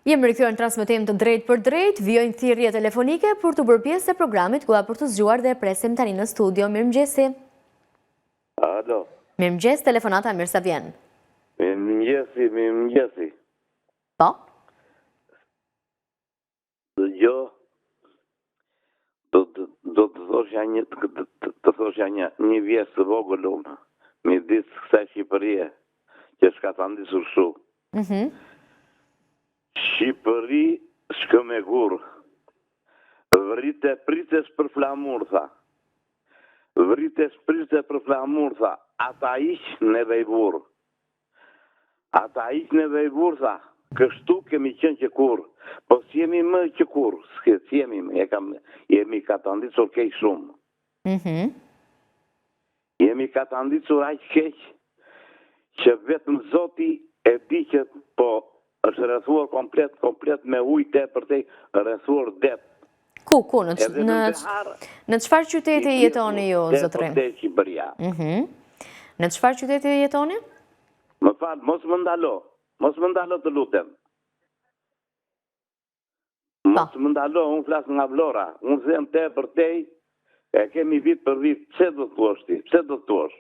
Jemi rikthyer në transmetim të drejtë për drejtë, vijojnë thirrje telefonike për të bërë pjesë e programit ku për të zgjuar dhe presim tani në studio. Mirëmëngjesi. Alo. Mirëmëngjes, telefonata mirë sa vjen. Mirëmëngjesi. Po? Do të thosha një vjesë të vogël unë, midis kësaj Shqipërie, që s'ka ta ndisur shumë. Shqipëri shkëm e gur, vrite prites për flamur, tha. Vrites prites për flamur, tha. Ata ish në vejbur. Ata ish në vejbur, tha. Kështu kemi qenë që kur. Po s'jemi më që kur. S'jemi më. Jemi ka të ndicur kej shumë. Jemi ka të ndicur aq keq që vetëm Zoti e di që po është rrethuar komplet me ujë tepërtej, rrethuar det. Ku, në çfarë qyteti jetoni ju, zotërim? Te Shqipëria. Në çfarë qyteti jetoni? Më fal, mos më ndalo të lutem. Mos më ndalo, unë flas nga Vlora, unë them tepërtej, e kemi vit për vit, pse do të thuash ti? Pse do të thuash?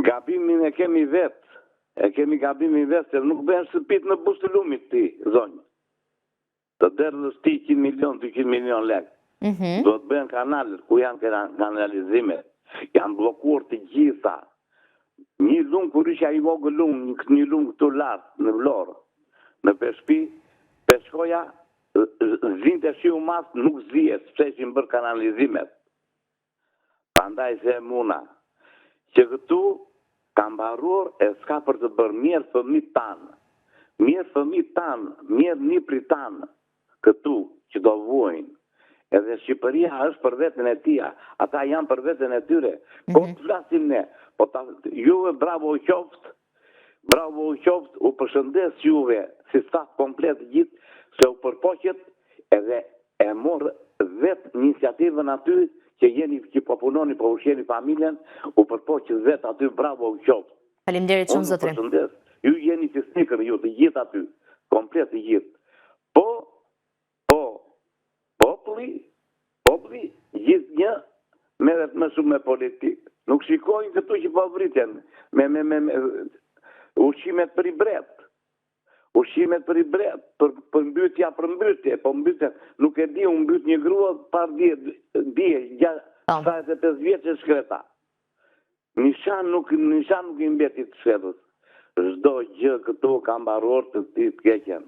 Gabimin e kemi vetë. E kemi gabimin vetë, se nuk bëhen shtëpit në Buzë të Lumit ti, zonjë. Të derdhës ti 100 milion, 200 milion lek. Do të bëhen kanalet, ku janë kanalizimet. Janë blokuar të gjitha. Një lungë, kur isha i vogël lungë, një lungë të lartë në Vlorë, në Peshpi, Peshkoja, zinte shiu mas nuk zihet, pse ishin bërë kanalizimet. Prandaj se muna, që këtu ka mbaruar e s'ka për të bërë mirë fëmijët tanë. Mirë fëmijët tanë, mirë niprit tanë, këtu që do vuajnë. Edhe Shqipëria është për veten e tia, ata janë për veten e tyre. Po të flasim ne, po juve bravo u qoftë, u përshëndes juve si staf komplet gjithë, se u përpoqet edhe e morë vetë iniciativën aty, që jeni që po punoni, po ushjeni familjen, u përpoqet vetë aty, bravo u qoftë. Faleminderit shumë, zotërim. Unë përshëndes, ju jeni që snikër, ju të gjithë aty, komplet të gjithë. Populli, gjithë një, merret më shumë me politikë. Nuk shikojnë këtu që po vritjen, me ushqimet për i bret. Ushqimet për i bret, për mbytja për mbytje, po mbytjen, nuk e di, unë mbyt një grua par dje, 75 vjeçë shkreta. Nishan nuk i mbeti të shkretës. Çdo gjë këtu ka mbaruar të të keqen.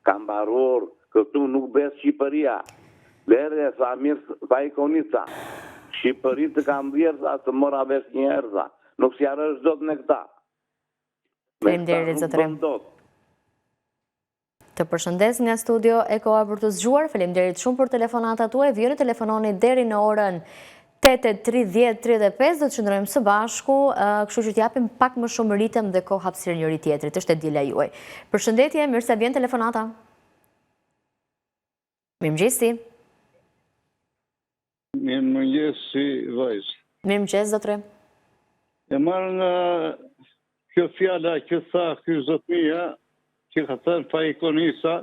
Ka mbaruar, këtu nuk bes Shqipëria. Lere, sa mirë, sa ikonica. Shqipëri të kam vjerë, të mora vesh një herë, nuk si arë është do të në këta. Faleminderit, zotërim. Të përshëndes nga studio e koha për të zgjuar. Faleminderit shumë për telefonata tuaj. Vjeni telefononi deri në orën 8:30-35, do të qëndrojmë së bashku, kështu që t'japim pak më shumë ritëm dhe kohë hapësirë njëri tjetrit. Është e dila juaj. Përshëndetje, mirë se vjen telefonata. Mirëmëngjesi. Mirëmëngjesi, vajzë. Mirëmëngjes, zotërim. E marrë nga kjo fjala që tha ky zotëria, që ka thënë Faikonisa,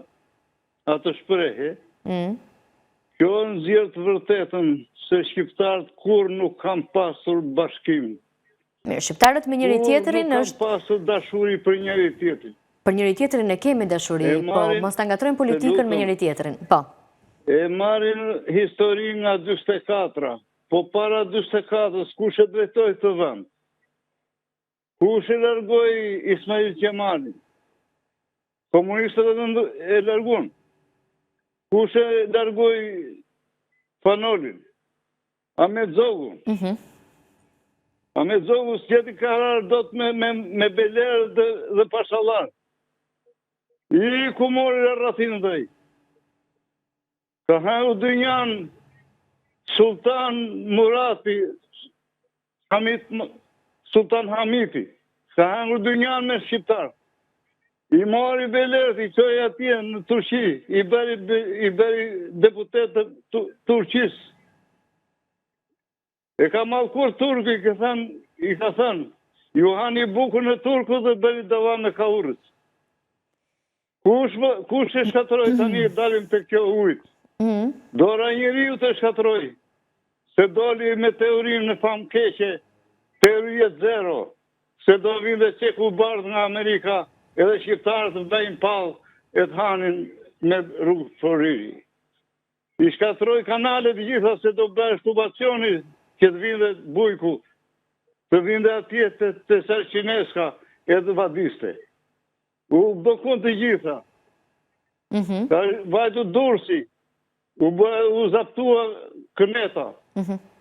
atë shprehe, kjo nxjerr të vërtetën se shqiptarët kur nuk kanë pasur bashkim. Mirë, shqiptarët me njëri tjetrin është... Nuk kanë pasur dashuri për njëri tjetrin. Për njëri tjetrin e kemi dashuri, po mos ta ngatrojmë politikën me njëri tjetrin. Po. E marrin histori nga 44-a, po para 44-ës kush e drejtoi të vend? Kush e largoi Ismail Qemalin? Komunistët e largun. Kush e largoi Fanolin? Ahmet Zogu. Ahmet Zogu s'gjeti karar do të me Beler dhe Pashallar. I ku mori rrathin dhe i. Ka haru dynjan Sultan Murati, Sultan Hamiti. Ka haru dynjan me shqiptar. I mori Beler, i qoj atje në Turqi, i beri deputet të Turqis. E ka mallkuar turku, i ka thënë, ju hani bukën e turku dhe beri dava me kaurës. Kush e shkatroj tani dalim të kjo ujtë? Dora njeriu të shkatroj. Se doli me teorinë në famë keqe, teoria zero. Se do vinde qeku bardh nga Amerika, edhe shqiptarët të bëjnë pallë e të hanin me rrugë foriri. I shkatroj kanalet gjitha se do bëjë shtubacioni që të vinde bujku, të vinde atje të Sarqineska e të vadiste. U dokun të gjitha. Vajtu Durrësi, u zaptua Këneta.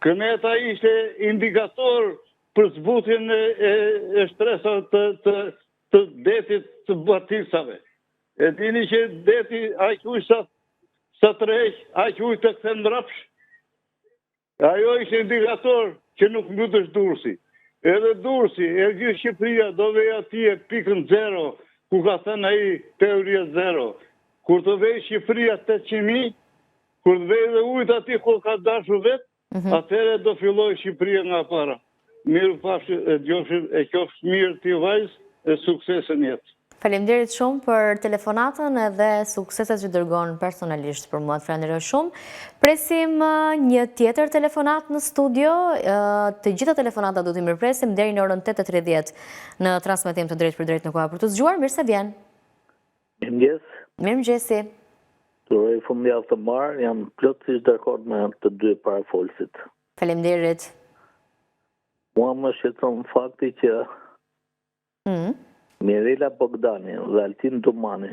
Këneta ishte indikator për zbutjen e shtresa të detit të batisave. E dini që deti aq ujë sa tërheq, aq ujë të kthen mbrapsh. Ajo ishte indikator që nuk mbytesh Durrësi. Edhe Durrësi, e gjithë Shqipëria do vej atje pikën zero, ku ka thënë ai teoria zero. Kur të vej Shqipëria 800.000, kur të vej dhe ujtë ati ku ka dashur vetë, atëre do filloj Shqipëria nga para. Mirë pafshë e qofsh mirë ti vajzë e suksesën jetë. Faleminderit shumë për telefonatën edhe sukseset që dërgon personalisht për mua. Falenderoj shumë. Presim një tjetër telefonat në studio. Të gjitha telefonata do t'i mirëpresim deri në orën 8:30 në transmetim të drejt për drejt në koha për të zgjuar. Mirë se vjen. Mirëmëngjes. Mirëmëngjesi. Uroj fundjavë të mbarë, jam plotësisht dakord me të dy parafolësit. Faleminderit. Mua më shqetëson fakti që Mirela Bogdani dhe Altin Domani,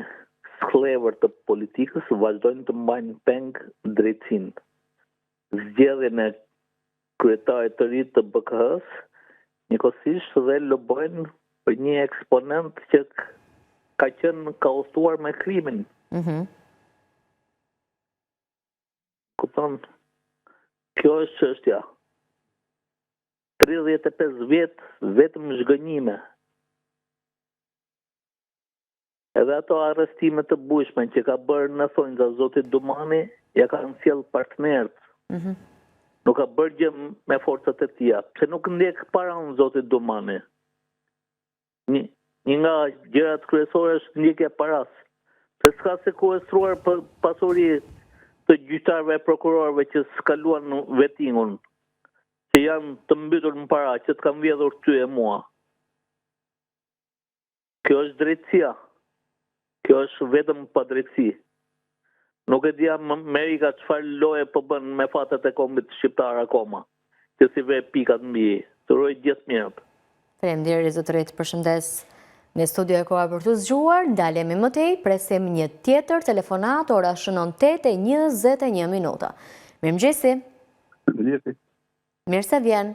sklever të politikës, vazhdojnë të mbajnë peng drejtësinë. Zgjedhjen e kryetarit të ri të BKH-s, njëkohësisht dhe lobojnë për një eksponent që ka qenë kaustuar me krimin. Kupton, kjo është çështja. 35 vjet vetëm zhgënjime. Edhe ato arrestime të bujshme që ka bërë në thonjza zotit Domani, ja kanë sjell partnerët. Nuk ka bërë gjë me forcat e tija. Pse nuk ndjek para unë zotit Domani? Një nga gjërat kryesore është ndjekja paras. Se s'ka sekuestruar pasuri të gjyqtarëve e prokurorëve që skaluan vettingun, që janë të mbytur në para, që të kanë vjedhur ty e mua. Kjo është drejtësia. Kjo është vetëm padrejtësi. Nuk e dia Amerika çfarë loje po bën me fatet e kombit shqiptar akoma, që si ve pikat mbi. Të uroj gjithë mirë. Faleminderit zotërit, përshëndes. Në studio e koha për të zgjuar, ndalemi më tej, presim një tjetër telefonat, ora shënon 8:21 minuta. Mirëmëngjesi. Mirëmëngjesi. Mirë se vjen.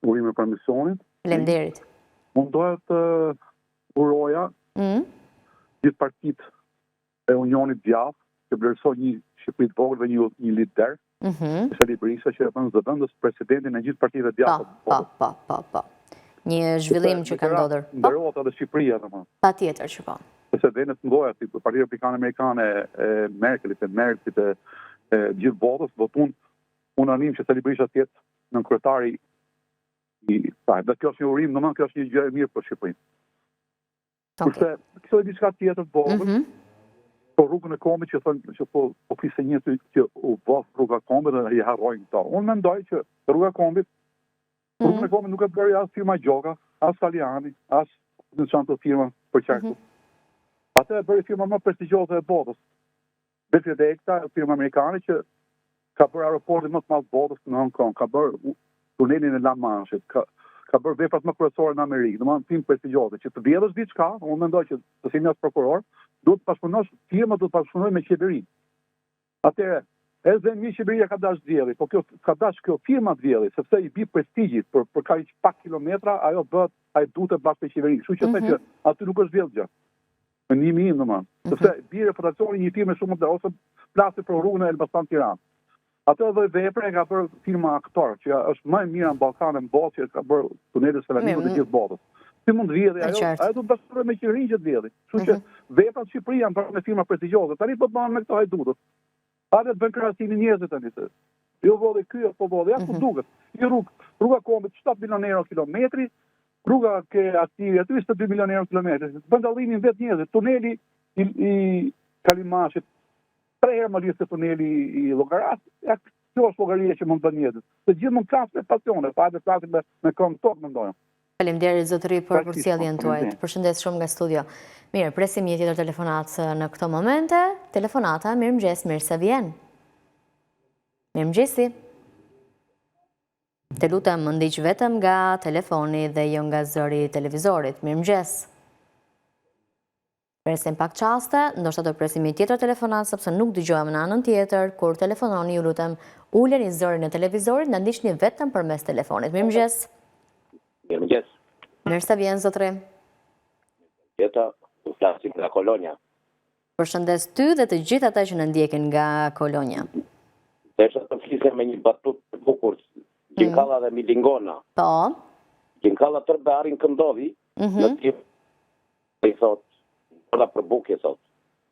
Urime për misionit. Faleminderit. Mundohet të uroja gjithë partit e Unionit Djath, që vlerësoj një Shqipëri të vogël dhe një lider, Sali Berisha, që e bën zëvendës presidentin e gjithë partive Djath. Po. Një zhvillim që ka ndodhur. Ndërrohet edhe Shqipëria, domethënë. Patjetër që po. Sepse vendet ngoja si Partia Republikane Amerikane e Merkelit, e gjithë botës votuan unanim që Sali Berisha të jetë në kryetari i saj. Dhe kjo është një urim, domethënë kjo është një gjë e mirë për Shqipërinë. Kurse kjo është diçka tjetër të vogël. Po rrugën e kombit që thonë që po flisë një që u bë rruga e kombit dhe i harrojnë këto. Unë mendoj që rruga e kombit nuk e bëri as firma Gjoka, as Taliani, as në çantë firma për qarku. Atë e bëri firma më prestigjioze e botës. Belfidekta, firma amerikane që ka bërë aeroportin më të madh të botës në Hong Kong, ka bërë tunelin e La Manche, ka bërë veprat më kryesore në Amerikë, domethënë firmë prestigjioze që të vjedhësh diçka, unë mendoj që të si as prokuror, duhet të bashkëpunosh, firma duhet të bashkëpunojë me qeverinë. Atëherë, edhe një qeveria ka dash dielli, po kjo firma të dielli, sepse i bi prestigjit për kaq pak kilometra, ajo bëhet, ai duhet të bashkë me qeverinë. Kështu që që aty nuk është vjedhë gjë. Në një minë domethënë, sepse bie reputacioni një firme shumë të ose plasë për rrugën e Elbasan Tiranë. Ato edhe vepra e ka bërë firma Aktor, që është më e mira në Ballkan në botë, që ka bërë tunelet Selanikut të gjithë botës. Si mund të vjedhë ajo do të bashkëpunojë me qeverinë që të vjedhë. Kështu që veprat në Shqipëri janë bërë me firma prestigjioze. Tani po bëhen me këto hajdutët. Hajde të bën krahasimin njerëzit tani se. Jo vodi ky apo vodi, ja ku duket. Një rrugë kombit 7 milionë euro kilometri, rruga ke aty 22 milion euro kilometrë. Bën dallimin vetë njerëzit. Tuneli i Kalimashit 3 herë më lirë se tuneli i Llogaras. Kjo është llogaria që mund të bën njerëzit. Të gjithë mund të kanë pasione, pa të flasim me këmbë tokë mendojmë. Faleminderit zotëri për përcjelljen tuaj. Përshëndes shumë nga studio. Mirë, presim një tjetër telefonat në këto momente. Telefonata, mirëmëngjes, mirë se vjen. Mirëmëngjesi. Të lutem më ndiq vetëm nga telefoni dhe jo nga zëri i televizorit. Mirëmëngjes. Presim pak qaste, ndoshta do presim një tjetër telefonat sepse nuk dëgjojmë në anën tjetër. Kur telefononi, ju lutem uleni zërin e televizorit, na ndiqni vetëm përmes telefonit. Mirëmëngjes. Mirëmëngjes. Mirë se vjen zotëri. Jeta, flasim nga Kolonja. Përshëndes ty dhe të gjithë ata që në ndjekin nga Kolonja. Desha të flisem me një batut të bukur, Gjinkalla dhe Milingona. Po. Gjinkalla tërbe arin këndodhi, në tim, i thot, përda për bukje, thot.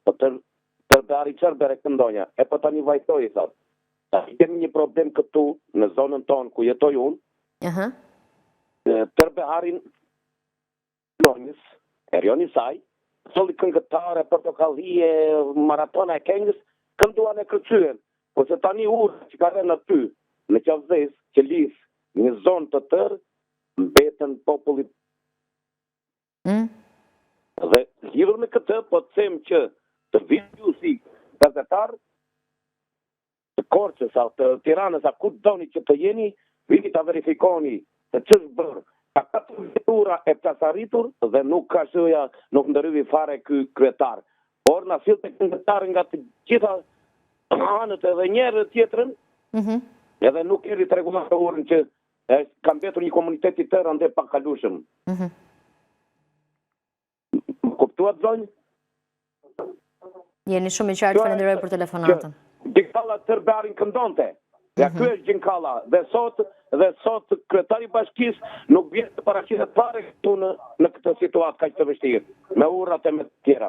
Po tërbe ari qërbere këndonja, e po tani vajtoj, i thot. Ta kemi një problem këtu, në zonën tonë ku jetoj unë, tërbe arin këndonjës, erioni saj, soli këngëtare, portokallie, maratona e kengës, kënduan e kërcyen. Po se tani urë që ka rënë aty, në Qavzes, që lisë, një zonë të tërë, mbetën popullit. Dhe lidhur me këtë, po të them që të vinë ju si gazetar, të Korçës, të Tiranës, a ku doni që të jeni, vini të verifikoni se ç'është bërë. Ka 4 vetura e plasaritur dhe nuk ka shëja, nuk ndërhyvi fare ky kryetar. Por na sillte këngëtar nga të gjitha anët edhe njerëz tjetrën, edhe nuk erdhi të rregulluar që ka mbetur një komunitet i tërë ande pa kalushëm. Kuptuat zonjë? Jeni shumë i qartë, falenderoj për telefonatën. Gjinkalla tërbearin këndonte. Ja ky është Gjinkalla. Dhe sot kryetari i bashkisë nuk vjen të paraqitet fare këtu në këtë situatë kaq të vështirë, me urrat e me të tjera.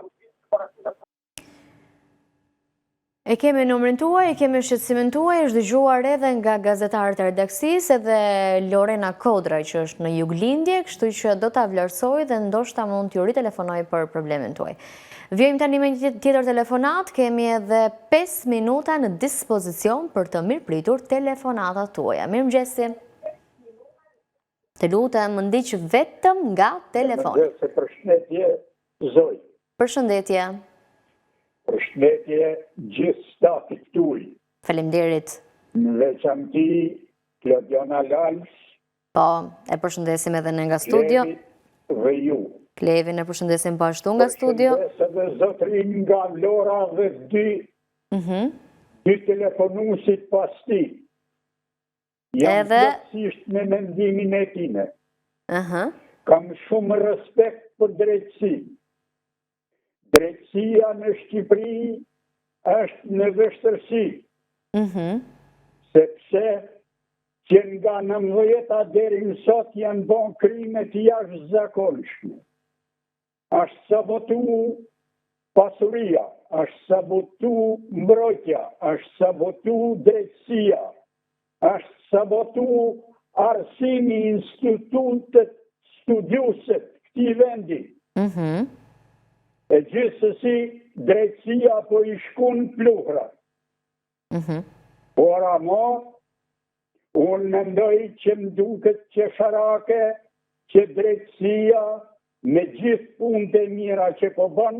E kemi numrin tuaj, e kemi shqetësimin tuaj, është dëgjuar edhe nga gazetarët e redaksisë edhe Lorena Kodra që është në Juglindje, kështu që do ta vlerësoj dhe ndoshta mund t'ju ritelefonoj për problemin tuaj. Vjojmë tani me një tjetër telefonat, kemi edhe 5 minuta në dispozicion për të mirëpritur telefonatat tuaja. Mirëmëngjesi. Të lutem më ndiq vetëm nga telefoni. Përshëndetje, Zoj. Përshëndetje. Përshëndetje gjithë stafit tuaj. Faleminderit. Në veçanti Klodiana Lals. Po, e përshëndesim edhe ne nga studio. Dhe ju. Klevin e përshëndesim pashtu nga studio. Përshëndes edhe zotrin nga Vlora dhe dy telefonusit pas ti. Jam plotësisht me mendimin e time. Kam shumë respekt për drejtësinë. Drejtësia në Shqipëri është në vështërsi. Sepse që nga 19 deri në sot janë bën krime të jashtëzakonshme. Është sabotu pasuria, është sabotu mbrojtja, është sabotu drejtësia, është sabotu arsimi institutet studiuset këtij vendi. E gjithsesi drejtësia po i shkon pluhra. Por ama, unë mendoj që më duket qesharake që drejtësia me gjithë punët e mira që po bën,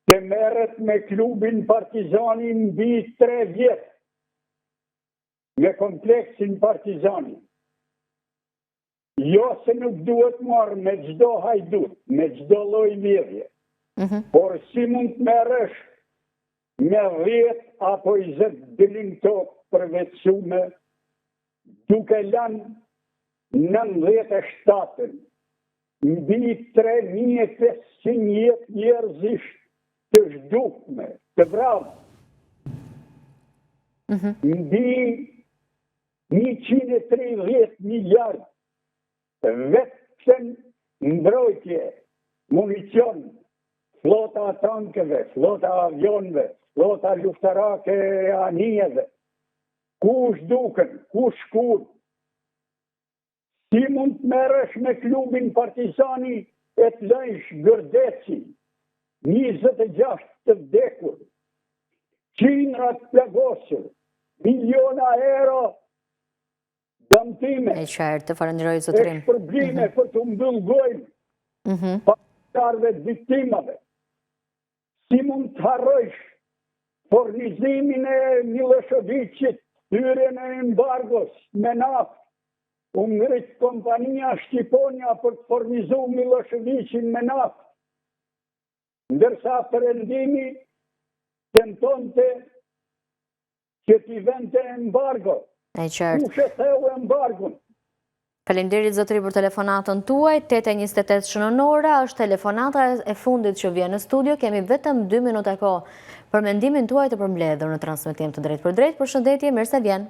të merret me klubin Partizani mbi 3 vjet. Me kompleksin Partizani. Jo se nuk duhet marrë me çdo hajdut, me çdo lloj lidhje. Por si mund të merresh me 10 apo 20 delinktokë përveçume, duke lënë 97 mbi 3500 jetë njerëzish të zhdukme, të vrarë. Mbi 130 miliard vetëm mbrojtje, municion, flota tankeve, flota avionve, flota luftarake anijeve. Ku zhduken, ku shkuan? Si mund të merresh me klubin Partizani e të lësh Gërdeci, 26 të vdekur, qindra të plagosur, miliona euro dëmtime, E qartë, të falenderoj zotërim. shpërblime për të mbyll gojën pastarëve të viktimave. Si mund të harrojsh fornizimin e Miloševićit, hyrjen e embargos me naftë, u ngrit kompania Shqiponia për të fornizuar Miloševićin me naftë, ndërsa Perëndimi tentonte që t'i vente embargo. E qartë. Kush e theu embargon? Faleminderit zotëri për telefonatën tuaj. 8:28 shënonora është telefonata e fundit që vjen në studio. Kemi vetëm 2 minuta kohë për mendimin tuaj të përmbledhur në transmetim të drejtë për drejtë. Përshëndetje, mirë se vjen.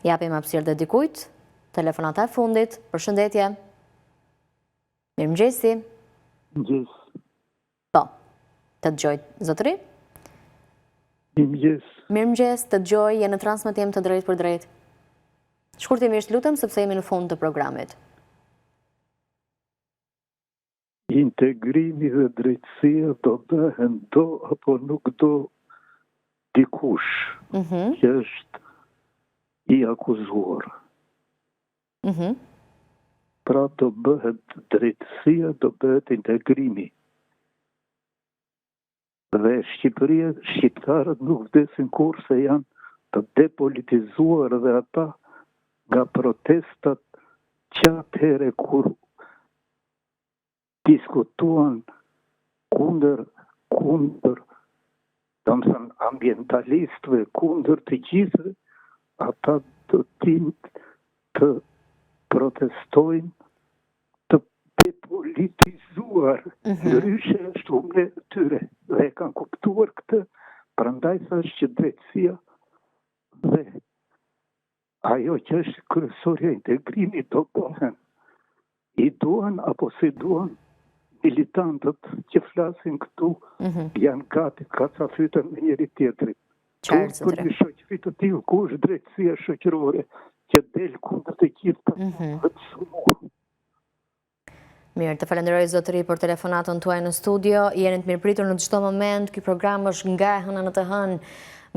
Japim hapësirë dhe dikujt. Telefonata e fundit. Përshëndetje. Mirëmëngjesi. Mëngjes. Po. Të dëgjoj zotëri. Mëngjes. Mirëmëngjes, të dëgjoj, je në transmetim të drejtë për drejtë. Shkurtimisht lutem sepse jemi në fund të programit. Integrimi dhe drejtësia do bëhen do apo nuk do dikush që është i akuzuar. Pra do bëhet drejtësia, do bëhet integrimi. Dhe Shqipëria, shqiptarët nuk vdesin kur se janë të depolitizuar dhe ata nga protestat që atëhere kur diskutuan kundër, do të thënë ambientalistëve, kundër të gjithë, ata do të protestojnë të depolitizuar. Ndryshe është humle tyre dhe e kanë kuptuar këtë, prandaj thash që drejtësia dhe ajo që është kryesorja integrimi do bëhen. I duan apo si duan militantët që flasin këtu janë gati kacafytën me njëri tjetrit. Për një shoqëri të tillë, ku është drejtësia shoqërore që del kundër të gjithë të sulmuar. Mirë, të falenderoj zotëri për telefonatën tuaj në studio. Jeni të mirëpritur në çdo moment. Ky program është nga e hëna në të hënë.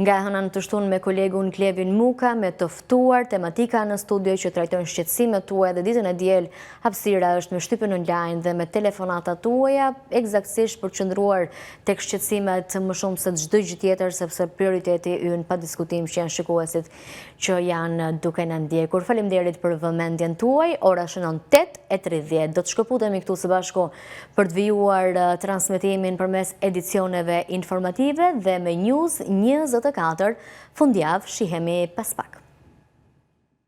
Nga e hëna në të shtunë me kolegun Klevin Muka, me të ftuar tematika në studio që trajtojnë shqetësimet tuaja dhe ditën e diel hapësira është me shtypën online dhe me telefonatat tuaja, eksaktësisht përqendruar tek shqetësimet më shumë se çdo gjë tjetër, sepse prioriteti ynë pa diskutim që janë shikuesit që janë duke na ndjekur. Faleminderit për vëmendjen tuaj. Ora shënon 8:30. Do të shkëputemi këtu së bashku për të vijuar transmetimin përmes edicioneve informative dhe me News 24 fundjavë shihemi pas pak.